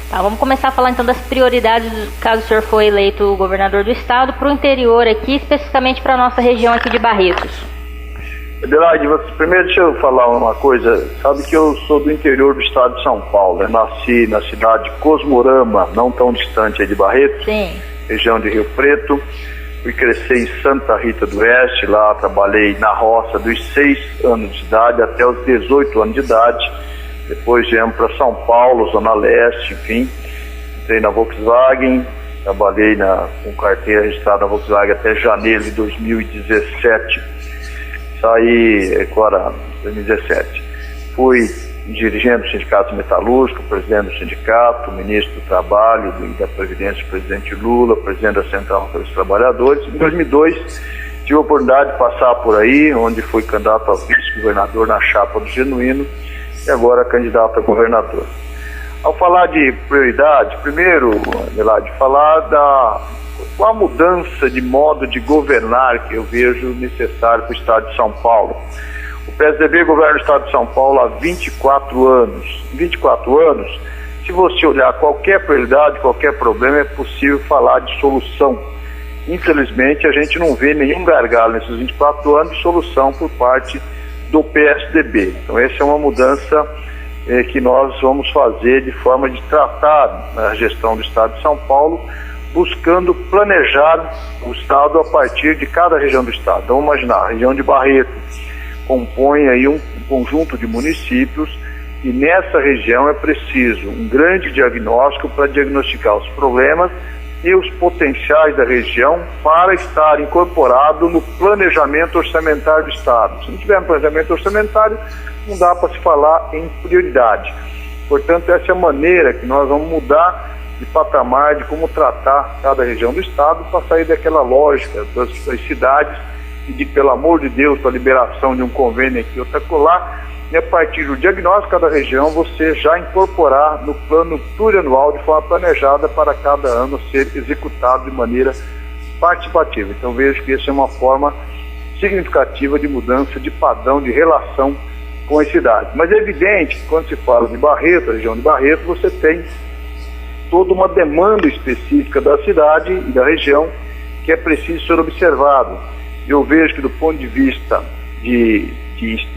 Tá, vamos começar a falar então das prioridades, caso o senhor for eleito governador do estado, para o interior aqui, especificamente para a nossa região aqui de Barretos. Adelaide, primeiro deixa eu falar uma coisa. Sabe que eu sou do interior do estado de São Paulo. Eu nasci na cidade de Cosmorama, não tão distante aí de Barretos. Sim. Região de Rio Preto. Fui crescer em Santa Rita do Oeste. Lá trabalhei na roça dos 6 anos de idade até os 18 anos de idade. Depois viemos para São Paulo, Zona Leste, enfim. Entrei na Volkswagen. Trabalhei com carteira registrada na Volkswagen até janeiro de 2017. Saí agora em 2017. Fui dirigente do Sindicato Metalúrgico, presidente do sindicato, ministro do Trabalho e da Previdência do presidente Lula, presidente da Central dos Trabalhadores. Em 2002, tive a oportunidade de passar por aí, onde fui candidato a vice-governador na chapa do Genuíno e agora candidato a governador. Ao falar de prioridade, primeiro, Adelaide, falar qual a mudança de modo de governar que eu vejo necessário para o estado de São Paulo. O PSDB governa o estado de São Paulo há 24 anos. Em 24 anos, se você olhar qualquer prioridade, qualquer problema, é possível falar de solução. Infelizmente, a gente não vê nenhum gargalo nesses 24 anos de solução por parte do PSDB. Então, essa é uma mudança que nós vamos fazer de forma de tratar a gestão do estado de São Paulo, buscando planejar o estado a partir de cada região do estado. Então, vamos imaginar, a região de Barretos compõe aí um conjunto de municípios e nessa região é preciso um grande diagnóstico para diagnosticar os problemas e os potenciais da região para estar incorporado no planejamento orçamentário do estado. Se não tiver um planejamento orçamentário, não dá para se falar em prioridade. Portanto, essa é a maneira que nós vamos mudar de patamar, de como tratar cada região do estado para sair daquela lógica das cidades e de, pelo amor de Deus, a liberação de um convênio aqui, outro acolá, e a partir do diagnóstico de cada região, você já incorporar no plano plurianual de forma planejada para cada ano ser executado de maneira participativa. Então vejo que essa é uma forma significativa de mudança de padrão de relação com as cidades. Mas é evidente que quando se fala de Barretos, a região de Barretos, você tem toda uma demanda específica da cidade e da região que é preciso ser observado. Eu vejo que do ponto de vista de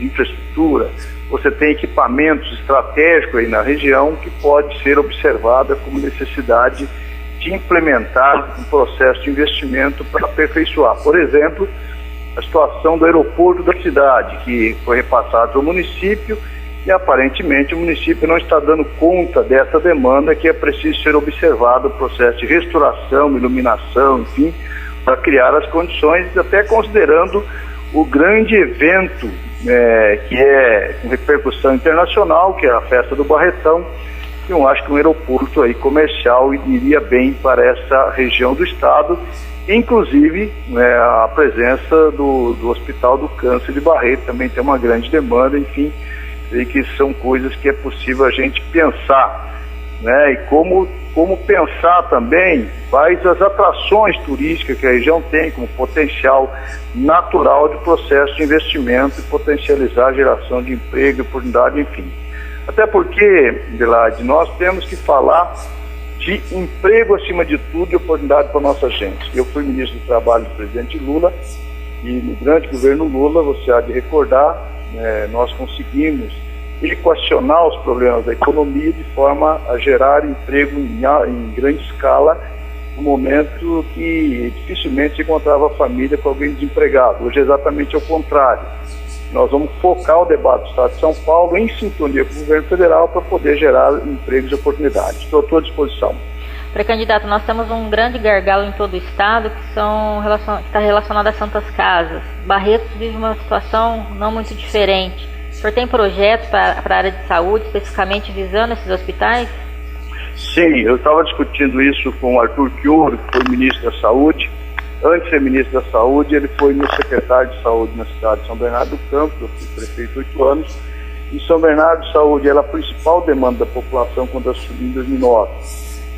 infraestrutura, você tem equipamentos estratégicos aí na região que pode ser observada como necessidade de implementar um processo de investimento para aperfeiçoar. Por exemplo, a situação do aeroporto da cidade, que foi repassado ao município e aparentemente o município não está dando conta dessa demanda que é preciso ser observado o processo de restauração, iluminação, enfim, para criar as condições, até considerando o grande evento que é com repercussão internacional, que é a Festa do Barretão. Eu acho que um aeroporto aí comercial iria bem para essa região do estado, inclusive a presença do Hospital do Câncer de Barretos também tem uma grande demanda, enfim, e que são coisas que é possível a gente pensar, né? E como pensar também quais as atrações turísticas que a região tem como potencial natural de processo de investimento e potencializar a geração de emprego, oportunidade, enfim. Até porque, Adelaide, nós temos que falar de emprego acima de tudo e oportunidade para a nossa gente. Eu fui ministro do Trabalho do presidente Lula e no grande governo Lula, você há de recordar, nós conseguimos equacionar os problemas da economia de forma a gerar emprego em grande escala no momento que dificilmente se encontrava a família com alguém desempregado. Hoje é exatamente o contrário. Nós vamos focar o debate do Estado de São Paulo em sintonia com o governo federal para poder gerar empregos e oportunidades. Estou à sua disposição. Pré-candidato, nós temos um grande gargalo em todo o estado que está relacionado às santas casas. Barretos vive uma situação não muito diferente. O senhor tem projetos para a área de saúde, especificamente visando esses hospitais? Sim, eu estava discutindo isso com o Arthur Chioro, que foi ministro da Saúde. Antes de ser ministro da Saúde, ele foi meu secretário de Saúde na cidade de São Bernardo do Campo. Eu fui prefeito 8 anos. E São Bernardo de Saúde era a principal demanda da população quando assumi em 2009.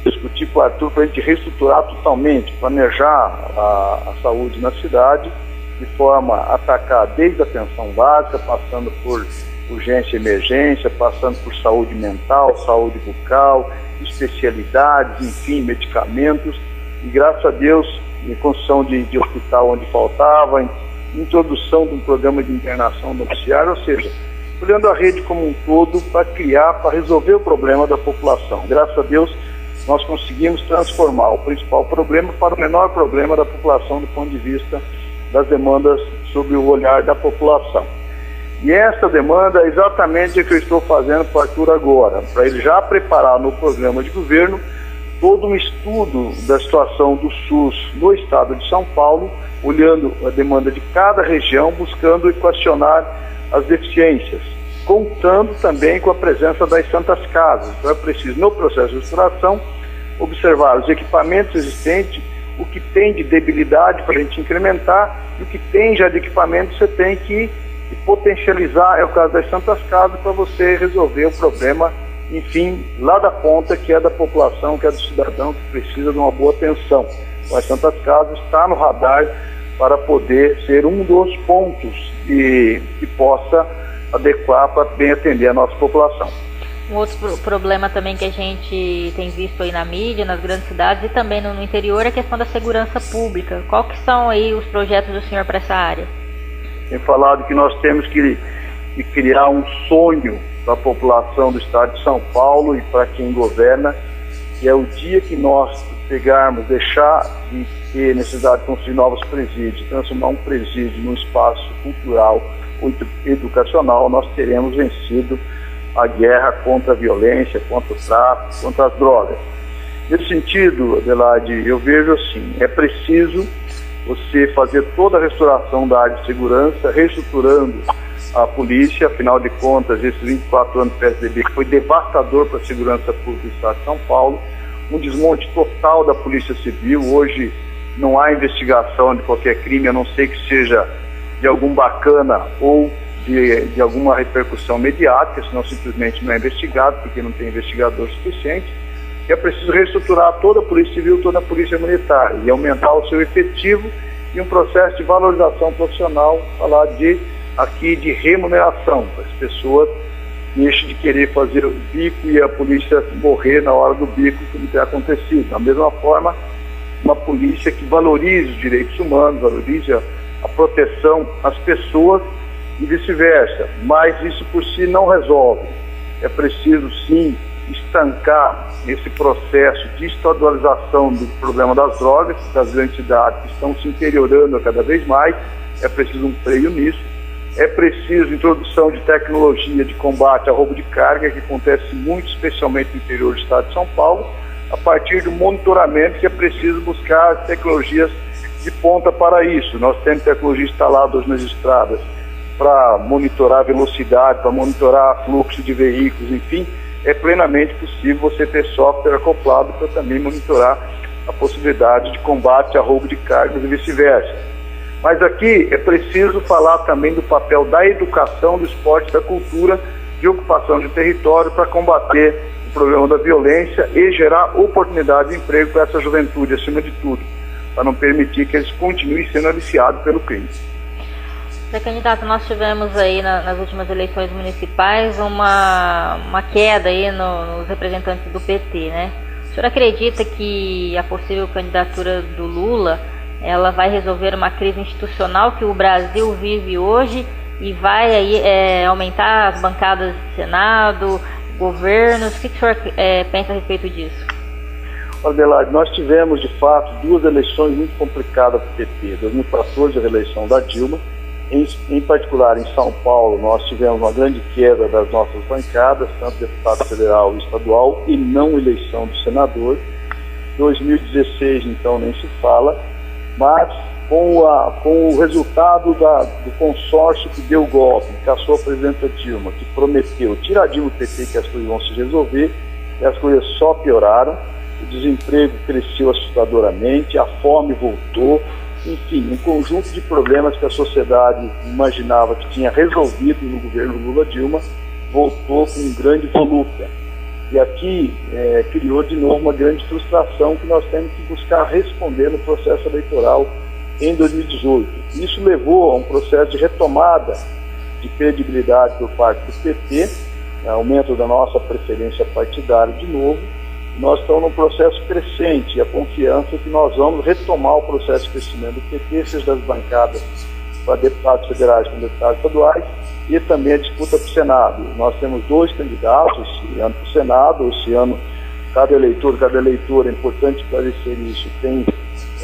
Discuti com o Arthur para a gente reestruturar totalmente, planejar a saúde na cidade, de forma a atacar desde a atenção básica, passando por urgência e emergência, passando por saúde mental, saúde bucal, especialidades, enfim, medicamentos. E graças a Deus, em construção de hospital onde faltava, introdução de um programa de internação domiciliar, ou seja, olhando a rede como um todo para resolver o problema da população. Graças a Deus, nós conseguimos transformar o principal problema para o menor problema da população do ponto de vista das demandas sob o olhar da população. E essa demanda é exatamente o que eu estou fazendo para o Arthur agora, para ele já preparar no programa de governo todo um estudo da situação do SUS no estado de São Paulo, olhando a demanda de cada região, buscando equacionar as deficiências, contando também com a presença das Santas Casas. Então é preciso, no processo de estruturação, observar os equipamentos existentes, o que tem de debilidade para a gente incrementar, e o que tem já de equipamento você tem que potencializar. É o caso das Santas Casas, para você resolver o problema, enfim, lá da ponta, que é da população, que é do cidadão, que precisa de uma boa atenção. Então, as Santas Casas está no radar para poder ser um dos pontos que possa adequar para bem atender a nossa população. Um outro problema também que a gente tem visto aí na mídia, nas grandes cidades e também no interior, é a questão da segurança pública. Qual que são aí os projetos do senhor para essa área? Tem falado que nós temos que criar um sonho para a população do estado de São Paulo e para quem governa, que é o dia que nós deixar de ter necessidade de construir novos presídios, transformar um presídio num espaço cultural ou educacional, nós teremos vencido a guerra contra a violência, contra o tráfico, contra as drogas. Nesse sentido, Adelaide, eu vejo assim, é preciso você fazer toda a restauração da área de segurança, reestruturando a polícia. Afinal de contas, esses 24 anos do PSDB, que foi devastador para a segurança pública do estado de São Paulo, um desmonte total da Polícia Civil. Hoje não há investigação de qualquer crime, a não ser que seja de algum bacana ou de alguma repercussão mediática, senão simplesmente não é investigado, porque não tem investigador suficiente. E é preciso reestruturar toda a Polícia Civil, toda a Polícia Militar, e aumentar o seu efetivo e um processo de valorização profissional, falar aqui de remuneração, para as pessoas deixem de querer fazer o bico e a polícia morrer na hora do bico, como tem acontecido. Da mesma forma, uma polícia que valorize os direitos humanos, valorize a proteção às pessoas e vice-versa. Mas isso por si não resolve. É preciso, sim, estancar esse processo de estadualização do problema das drogas, das grandes cidades que estão se interiorando cada vez mais. É preciso um freio nisso. É preciso introdução de tecnologia de combate a roubo de carga, que acontece muito, especialmente no interior do estado de São Paulo, a partir do monitoramento, que é preciso buscar tecnologias de ponta para isso. Nós temos tecnologia instalada hoje nas estradas para monitorar a velocidade, para monitorar fluxo de veículos, enfim, é plenamente possível você ter software acoplado para também monitorar a possibilidade de combate a roubo de cargas e vice-versa. Mas aqui é preciso falar também do papel da educação, do esporte, da cultura, de ocupação de território para combater o problema da violência e gerar oportunidade de emprego para essa juventude, acima de tudo, para não permitir que eles continuem sendo aliciados pelo crime. Candidato, nós tivemos aí nas últimas eleições municipais uma queda aí nos representantes do PT, né? O senhor acredita que a possível candidatura do Lula ela vai resolver uma crise institucional que o Brasil vive hoje e vai aí aumentar as bancadas do Senado, governos? O que o senhor pensa a respeito disso? Adelaide, nós tivemos de fato duas eleições muito complicadas para o PT. 2014, a reeleição da Dilma, em particular em São Paulo, nós tivemos uma grande queda das nossas bancadas, tanto deputado federal e estadual, e não eleição do senador. 2016, então, nem se fala. Mas com o resultado do consórcio que deu o golpe, que caçou a presidenta Dilma, que prometeu tirar a Dilma do PT, que as coisas vão se resolver, e as coisas só pioraram, o desemprego cresceu assustadoramente, a fome voltou, enfim, um conjunto de problemas que a sociedade imaginava que tinha resolvido no governo Lula-Dilma, voltou com grande volúpia. E aqui criou de novo uma grande frustração que nós temos que buscar responder no processo eleitoral em 2018. Isso levou a um processo de retomada de credibilidade por parte do PT, aumento da nossa preferência partidária de novo. Nós estamos num processo crescente e a confiança que nós vamos retomar o processo de crescimento do PT, seja das bancadas para deputados federais como deputados estaduais, e também a disputa para o Senado. Nós temos 2 candidatos esse ano para o Senado. Esse ano, cada eleitor, é importante esclarecer isso, tem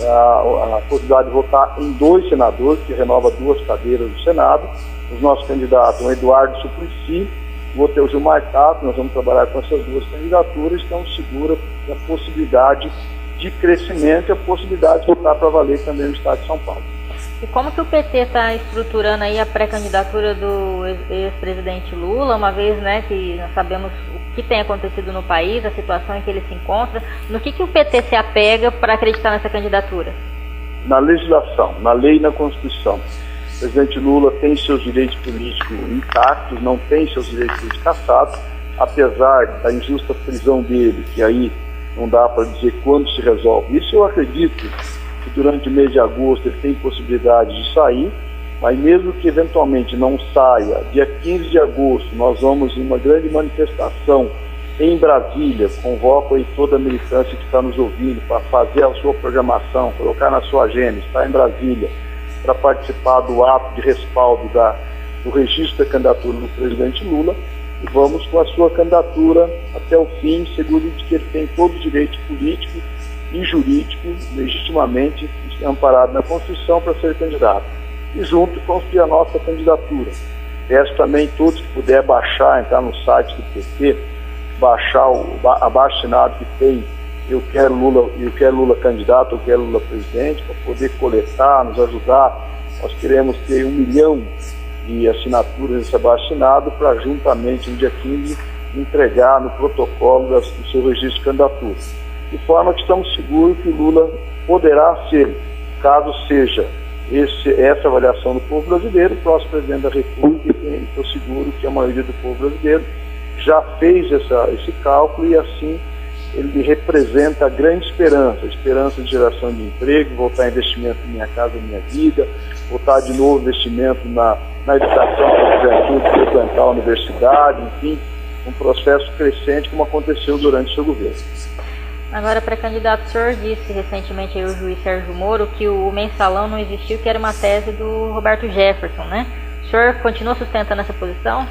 a possibilidade de votar em 2 senadores, que renova 2 cadeiras do Senado. Os nossos candidatos, o Eduardo Suplicy, vou ter o Gilmar Tato. Nós vamos trabalhar com essas 2 candidaturas, estamos seguros da possibilidade de crescimento e a possibilidade de votar para valer também no estado de São Paulo. E como que o PT está estruturando aí a pré-candidatura do ex-presidente Lula, uma vez, né, que nós sabemos o que tem acontecido no país, a situação em que ele se encontra, no que o PT se apega para acreditar nessa candidatura? Na legislação, na lei e na Constituição. O presidente Lula tem seus direitos políticos intactos, não tem seus direitos políticos cassados, apesar da injusta prisão dele, que aí não dá para dizer quando se resolve. Isso eu acredito que durante o mês de agosto ele tem possibilidade de sair, mas mesmo que eventualmente não saia, dia 15 de agosto nós vamos em uma grande manifestação em Brasília. Convoco aí toda a militância que está nos ouvindo para fazer a sua programação, colocar na sua agenda, estar em Brasília para participar do ato de respaldo do registro da candidatura do presidente Lula, e vamos com a sua candidatura até o fim, seguro de que ele tem todo o direito político e jurídico, legitimamente amparado na Constituição, para ser candidato. E junto construir a nossa candidatura. Peço também todos que puder baixar, entrar no site do PT, baixar o abaixo-assinado que tem eu quero Lula candidato, eu quero Lula presidente, para poder coletar, nos ajudar. Nós queremos ter 1 milhão de assinaturas nesse abaixo-assinado para juntamente no dia 15 entregar no protocolo do seu registro de candidatura. De forma que estamos seguros que Lula poderá ser, caso seja essa avaliação do povo brasileiro, o próximo presidente da República, e estou seguro que a maioria do povo brasileiro já fez esse cálculo, e assim ele representa a grande esperança, a esperança de geração de emprego, voltar investimento em Minha Casa Minha Vida, voltar de novo investimento na educação da juventude, frequentar a universidade, enfim, um processo crescente como aconteceu durante o seu governo. Agora, pré-candidato, o senhor disse recentemente aí o juiz Sérgio Moro que o mensalão não existiu, que era uma tese do Roberto Jefferson, né? O senhor continua sustentando essa posição?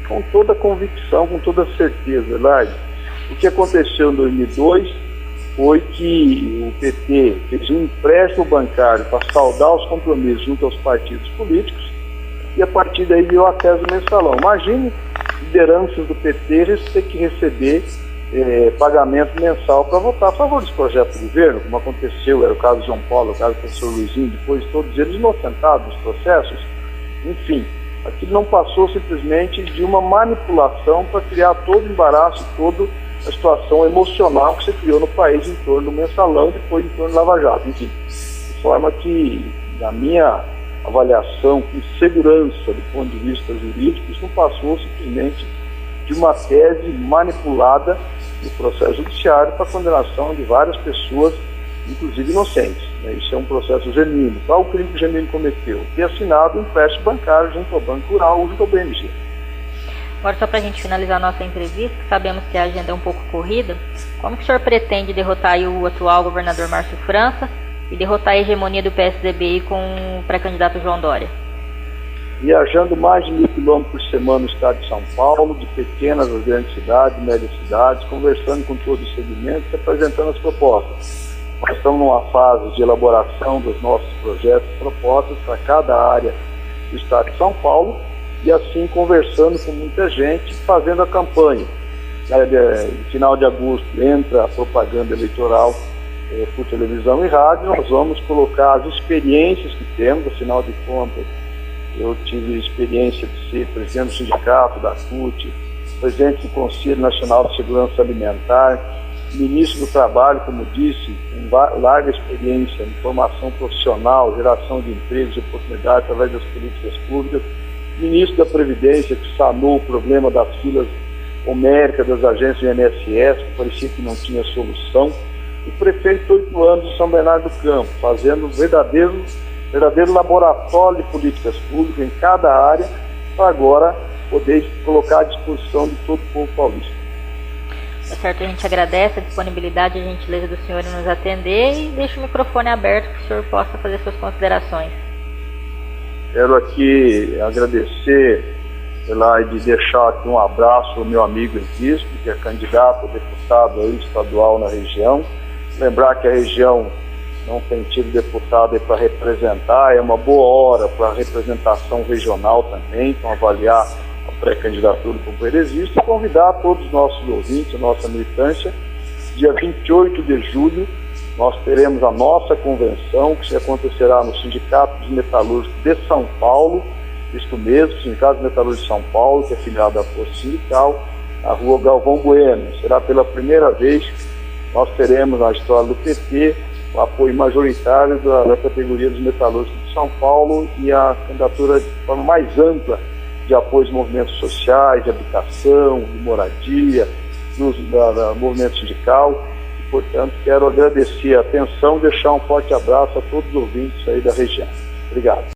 Com toda convicção, com toda certeza, Lard. O que aconteceu em 2002 foi que o PT fez um empréstimo bancário para saldar os compromissos junto aos partidos políticos, e a partir daí veio a tese do mensalão. Imagine lideranças do PT ter que receber pagamento mensal para votar a favor desse projeto do governo, como aconteceu, era o caso de João Paulo, o caso do professor Luizinho, depois todos eles inocentados nos processos. Enfim, aquilo não passou simplesmente de uma manipulação para criar todo o embaraço, toda a situação emocional que se criou no país em torno do mensalão e depois em torno do Lava Jato. Enfim, de forma que, na minha avaliação, com segurança do ponto de vista jurídico, isso não passou simplesmente de uma tese manipulada no processo judiciário para a condenação de várias pessoas, inclusive inocentes. Isso é um processo genuíno. Qual o crime que o genuíno cometeu? Ter assinado um empréstimo bancário junto ao Banco Rural, junto ao BMG. Agora, só para a gente finalizar a nossa entrevista, sabemos que a agenda é um pouco corrida, como que o senhor pretende derrotar aí o atual governador Márcio França e derrotar a hegemonia do PSDB com o pré-candidato João Dória? Viajando mais de 1.000 quilômetros por semana no estado de São Paulo, de pequenas às grandes cidades, médias cidades, conversando com todos os segmentos e apresentando as propostas. Nós estamos numa fase de elaboração dos nossos projetos e propostas para cada área do estado de São Paulo, e assim conversando com muita gente, fazendo a campanha. No final de agosto entra a propaganda eleitoral por televisão e rádio. Nós vamos colocar as experiências que temos, afinal de contas, eu tive experiência de ser presidente do sindicato, da CUT, presidente do Conselho Nacional de Segurança Alimentar, ministro do Trabalho, como disse, com larga experiência em formação profissional, geração de empregos e oportunidades através das políticas públicas, ministro da Previdência, que sanou o problema das filas homéricas das agências do INSS, que parecia que não tinha solução, e prefeito 8 anos de São Bernardo do Campo, fazendo verdadeiro laboratório de políticas públicas em cada área, para agora poder colocar à disposição de todo o povo paulista. Tá certo, a gente agradece a disponibilidade e a gentileza do senhor em nos atender e deixa o microfone aberto para que o senhor possa fazer suas considerações. Quero aqui agradecer, Elaide, deixar aqui um abraço ao meu amigo Existo, que é candidato a deputado aí, estadual na região. Lembrar que a região não tem tido deputado para representar, é uma boa hora para a representação regional também, então avaliar a pré-candidatura do companheiro Existo e convidar todos os nossos ouvintes, a nossa militância. Dia 28 de julho, nós teremos a nossa convenção, que acontecerá no Sindicato dos Metalúrgicos de São Paulo, isto mesmo, Sindicato dos Metalúrgicos de São Paulo, que é filiado à Força Sindical, na rua Galvão Bueno. Será pela primeira vez que nós teremos na história do PT o apoio majoritário da categoria dos metalúrgicos de São Paulo e a candidatura de forma mais ampla de apoio aos movimentos sociais, de habitação, de moradia, do movimento sindical. E, portanto, quero agradecer a atenção e deixar um forte abraço a todos os ouvintes aí da região. Obrigado.